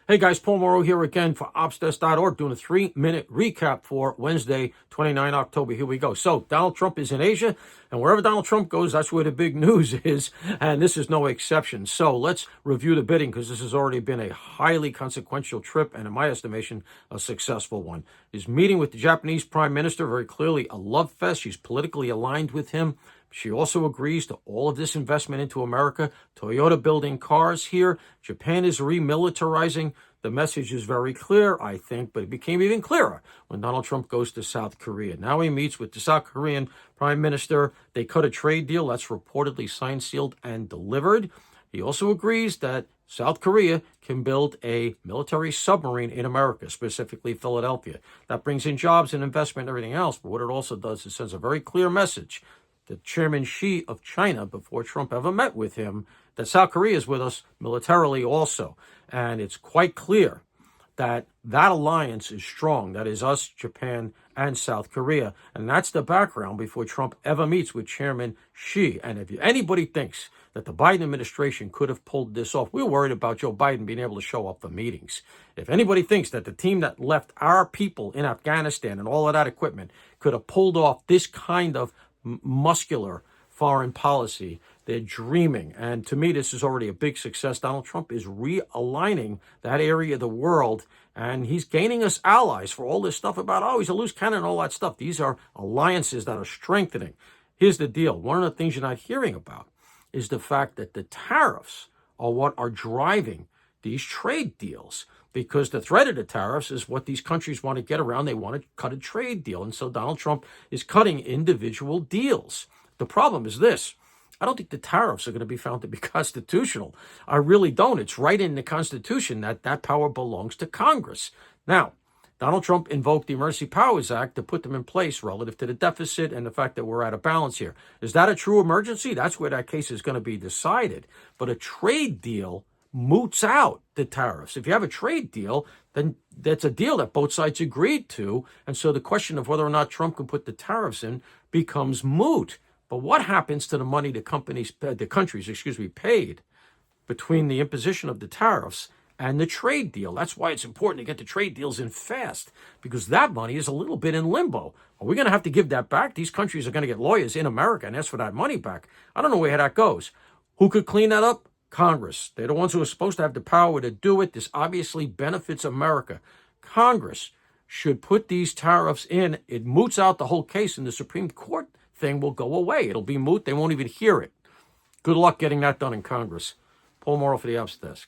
Hey guys, Paul Morrow here again for Obsdesk.org, doing a 3-minute recap for Wednesday, 29 October. Here we go. So Donald Trump is in Asia, and wherever Donald Trump goes, that's where the big news is, and this is no exception. So let's review the bidding, because this has already been a highly consequential trip, and in my estimation, a successful one. His meeting with the Japanese Prime Minister, very clearly a love fest. She's politically aligned with him. She also agrees to all of this investment into America. Toyota building cars here. Japan is remilitarizing. The message is very clear, I think, but it became even clearer when Donald Trump goes to South Korea. Now he meets with the South Korean Prime Minister. They cut a trade deal that's reportedly signed, sealed, and delivered. He also agrees that South Korea can build a military submarine in America, specifically Philadelphia. That brings in jobs and investment and everything else, but what it also does is sends a very clear message to Chairman Xi of China, before Trump ever met with him, that South Korea is with us militarily also. And it's quite clear that that alliance is strong. That is us, Japan, and South Korea. And that's the background before Trump ever meets with Chairman Xi. And if anybody thinks that the Biden administration could have pulled this off, we're worried about Joe Biden being able to show up for meetings. If anybody thinks that the team that left our people in Afghanistan and all of that equipment could have pulled off this kind of muscular foreign policy, they're dreaming. And to me, this is already a big success. Donald Trump is realigning that area of the world, and he's gaining us allies for all this stuff about, oh, he's a loose cannon and all that stuff. These are alliances that are strengthening. Here's the deal. One of the things you're not hearing about is the fact that the tariffs are what are driving these trade deals, because the threat of the tariffs is what these countries want to get around. They want to cut a trade deal. And so Donald Trump is cutting individual deals. The problem is this. I don't think the tariffs are going to be found to be constitutional. I really don't. It's right in the Constitution that that power belongs to Congress. Now, Donald Trump invoked the Emergency Powers Act to put them in place relative to the deficit and the fact that we're out of balance here. Is that a true emergency? That's where that case is going to be decided. But a trade deal moots out the tariffs. If you have a trade deal, then that's a deal that both sides agreed to. And so the question of whether or not Trump can put the tariffs in becomes moot. But what happens to the money the countries paid between the imposition of the tariffs and the trade deal? That's why it's important to get the trade deals in fast, because that money is a little bit in limbo. Are we going to have to give that back? These countries are going to get lawyers in America and ask for that money back. I don't know where that goes. Who could clean that up? Congress. They're the ones who are supposed to have the power to do it. This obviously benefits America. Congress should put these tariffs in. It moots out the whole case, and the Supreme Court thing will go away. It'll be moot. They won't even hear it. Good luck getting that done in Congress. Paul Morrow for the Ops Desk.